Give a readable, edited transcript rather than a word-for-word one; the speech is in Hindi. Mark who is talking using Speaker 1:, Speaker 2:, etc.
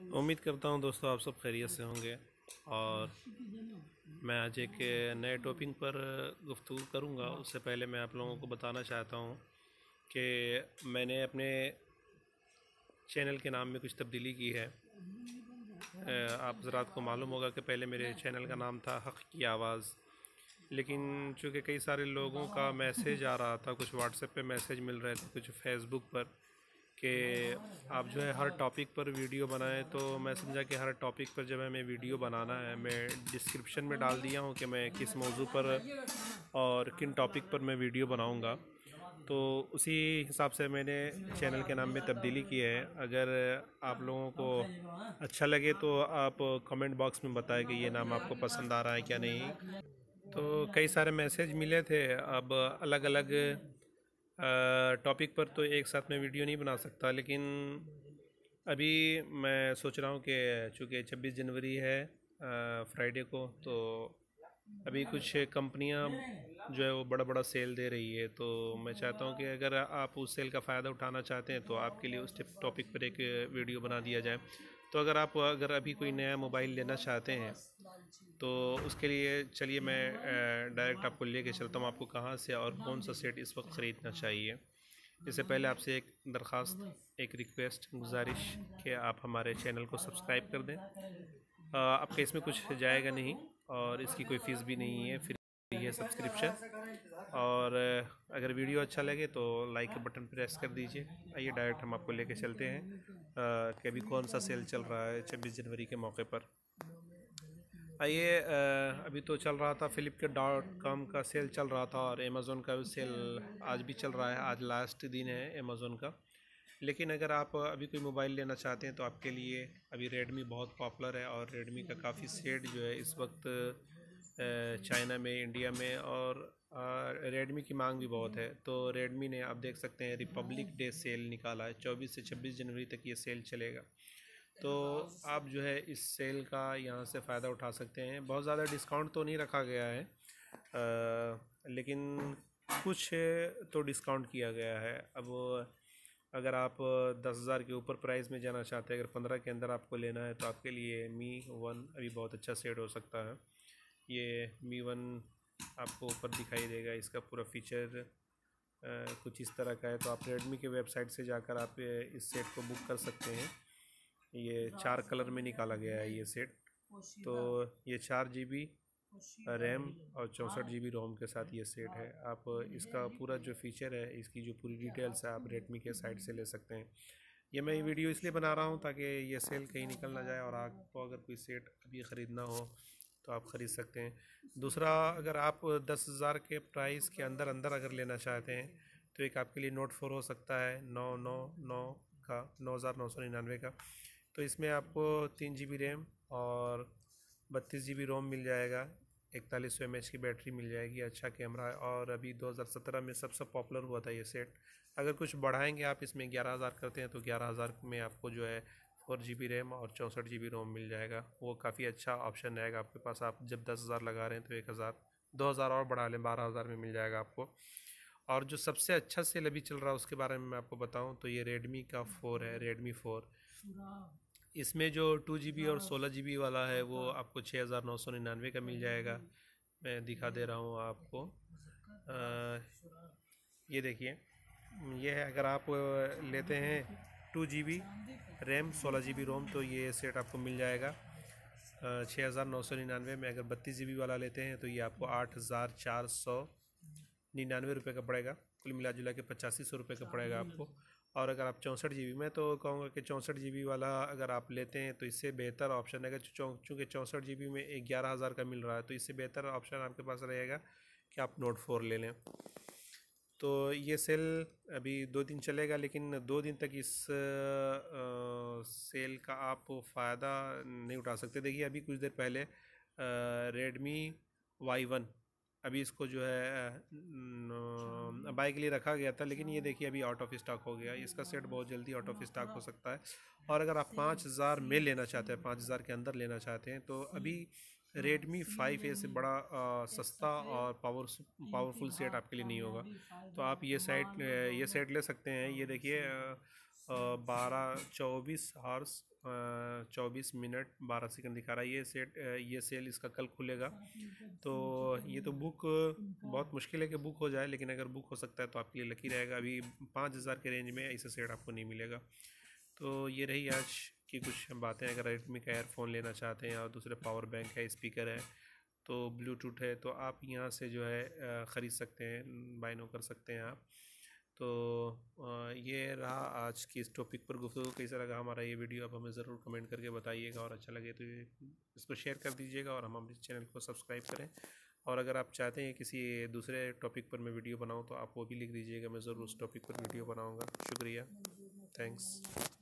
Speaker 1: उम्मीद करता हूँ दोस्तों आप सब खैरियत से होंगे। और मैं आज एक नए टॉपिक पर गुफ्तगू करूँगा। उससे पहले मैं आप लोगों को बताना चाहता हूँ कि मैंने अपने चैनल के नाम में कुछ तब्दीली की है। आप ज़रात को मालूम होगा कि पहले मेरे चैनल का नाम था हक़ की आवाज़, लेकिन चूँकि कई सारे लोगों का मैसेज आ रहा था, कुछ व्हाट्सएप पे मैसेज मिल रहे थे, कुछ फेसबुक पर, कि आप जो है हर टॉपिक पर वीडियो बनाएं। तो मैं समझा कि हर टॉपिक पर जब हमें वीडियो बनाना है, मैं डिस्क्रिप्शन में डाल दिया हूं कि मैं किस मौजू पर और किन टॉपिक पर मैं वीडियो बनाऊंगा। तो उसी हिसाब से मैंने चैनल के नाम में तब्दीली की है। अगर आप लोगों को अच्छा लगे तो आप कमेंट बॉक्स में बताएं कि ये नाम आपको पसंद आ रहा है क्या नहीं। तो कई सारे मैसेज मिले थे। अब अलग अलग टॉपिक पर तो एक साथ में वीडियो नहीं बना सकता, लेकिन अभी मैं सोच रहा हूँ कि चूँकि 26 जनवरी है फ्राइडे को, तो अभी कुछ कंपनियाँ जो है वो बड़ा बड़ा सेल दे रही है। तो मैं चाहता हूँ कि अगर आप उस सेल का फ़ायदा उठाना चाहते हैं तो आपके लिए उस टॉपिक पर एक वीडियो बना दिया जाए। तो अगर अभी कोई नया मोबाइल लेना चाहते हैं तो उसके लिए चलिए मैं डायरेक्ट आपको लेके चलता हूँ, आपको कहाँ से और कौन सा सेट इस वक्त ख़रीदना चाहिए। इससे पहले आपसे एक दरख्वास्त, एक रिक्वेस्ट, गुजारिश कि आप हमारे चैनल को सब्सक्राइब कर दें। आपका इसमें कुछ जाएगा नहीं और इसकी कोई फ़ीस भी नहीं है, फ्री है सब्सक्रिप्शन। और अगर वीडियो अच्छा लगे तो लाइक के बटन प्रेस कर दीजिए। आइए डायरेक्ट हम आपको लेके चलते हैं कि अभी कौन सा सेल चल रहा है 26 जनवरी के मौके पर। आइए, अभी तो चल रहा था Flipkart.com का सेल चल रहा था और अमेज़ोन का भी सेल आज भी चल रहा है। आज लास्ट दिन है अमेज़ोन का। लेकिन अगर आप अभी कोई मोबाइल लेना चाहते हैं तो आपके लिए अभी रेडमी बहुत पॉपुलर है और रेडमी का काफ़ी सेट जो है इस वक्त चाइना में, इंडिया में, और रेडमी की मांग भी बहुत है। तो रेडमी ने, आप देख सकते हैं, रिपब्लिक डे सेल निकाला है। 24 से 26 जनवरी तक ये सेल चलेगा। तो आप जो है इस सेल का यहाँ से फ़ायदा उठा सकते हैं। बहुत ज़्यादा डिस्काउंट तो नहीं रखा गया है, लेकिन कुछ तो डिस्काउंट किया गया है। अब अगर आप 10,000 के ऊपर प्राइस में जाना चाहते हैं, अगर 15 के अंदर आपको लेना है, तो आपके लिए मी 1 अभी बहुत अच्छा सेट हो सकता है। ये मी 1 आपको ऊपर दिखाई देगा। इसका पूरा फीचर कुछ इस तरह का है। तो आप रेडमी के वेबसाइट से जाकर आप इस सेट को बुक कर सकते हैं। ये 4 कलर में निकाला गया है ये सेट। तो ये 4 GB रैम और 64 GB रोम के साथ ये सेट है। आप इसका पूरा जो फीचर है, इसकी जो पूरी डिटेल्स है, आप रेडमी के साइट से ले सकते हैं। ये मैं वीडियो इसलिए बना रहा हूँ ताकि ये सेल कहीं निकल ना जाए और आपको अगर कोई सेट अभी ख़रीदना हो तो आप ख़रीद सकते हैं। दूसरा, अगर आप 10,000 के प्राइस के अंदर अंदर अगर लेना चाहते हैं तो एक आपके लिए नोट 4 हो सकता है, 999 का, 9,999 का। तो इसमें आपको 3 GB रैम और 32 GB रोम मिल जाएगा। 4100 mAh की बैटरी मिल जाएगी, अच्छा कैमरा है। और अभी 2017 में सबसे पॉपुलर हुआ था ये सेट। अगर कुछ बढ़ाएंगे आप, इसमें 11,000 करते हैं तो 11,000 में आपको जो है 4 GB रैम और 64 GB रोम मिल जाएगा। वो काफ़ी अच्छा ऑप्शन रहेगा आपके पास। आप जब 10,000 लगा रहे हैं तो 1,000, 2,000 और बढ़ा लें, 12,000 में मिल जाएगा आपको। और जो सबसे अच्छा सेल अभी चल रहा है उसके बारे में मैं आपको बताऊं तो ये रेडमी का 4 है, रेडमी 4। इसमें जो 2 GB और 16 GB वाला है वो आपको 6,999 का मिल जाएगा। मैं दिखा दे रहा हूँ आपको। ये देखिए, ये है। अगर आप लेते हैं 2 GB रैम, 16 GB रोम, तो ये सेट आपको मिल जाएगा 6,999 में। अगर 32 GB वाला लेते हैं तो ये आपको 8,499 रुपये का पड़ेगा। कुल मिला जुला के 8500 रुपये का पड़ेगा आपको। और अगर आप 64 GB, मैं तो कहूँगा कि 64 GB वाला अगर आप लेते हैं तो इससे बेहतर ऑप्शन है। चूँकि 64 GB में 11,000 का मिल रहा है, तो इससे बेहतर ऑप्शन आपके पास रहेगा कि आप नोट 4 ले लें। तो ये सेल अभी 2 दिन चलेगा, लेकिन 2 दिन तक इस सेल का आप फ़ायदा नहीं उठा सकते। देखिए, अभी कुछ देर पहले रेडमी Y1, अभी इसको जो है बाई के लिए रखा गया था, लेकिन ये देखिए अभी आउट ऑफ स्टॉक हो गया। इसका सेट बहुत जल्दी आउट ऑफ स्टॉक हो सकता है। और अगर आप 5,000 में लेना चाहते हैं, 5,000 के अंदर लेना चाहते हैं, तो अभी रेडमी 5A से बड़ा सस्ता और पावरफुल सेट आपके लिए नहीं होगा। तो आप ये सेट ले सकते हैं। ये देखिए, 12 24 आवर्स 24 मिनट 12 सेकंड दिखा रहा है। ये सेल इसका कल खुलेगा। तो ये तो बुक बहुत मुश्किल है कि बुक हो जाए, लेकिन अगर बुक हो सकता है तो आपके लिए लकी रहेगा। अभी 5,000 के रेंज में ऐसा सेट आपको नहीं मिलेगा। तो ये रही आज की कुछ बातें। अगर रेडमी का एयरफ़ोन लेना चाहते हैं और दूसरे पावर बैंक है, स्पीकर है, तो ब्लूटूथ है, तो आप यहाँ से जो है ख़रीद सकते हैं, बाय नो कर सकते हैं आप। तो ये रहा आज की इस टॉपिक पर गुफ्तगू। कैसा लगा हमारा ये वीडियो आप हमें ज़रूर कमेंट करके बताइएगा, और अच्छा लगे तो इसको शेयर कर दीजिएगा और हमारे चैनल को सब्सक्राइब करें। और अगर आप चाहते हैं किसी दूसरे टॉपिक पर मैं वीडियो बनाऊं तो आप वो भी लिख दीजिएगा, मैं ज़रूर उस टॉपिक पर वीडियो बनाऊंगा। शुक्रिया, थैंक्स।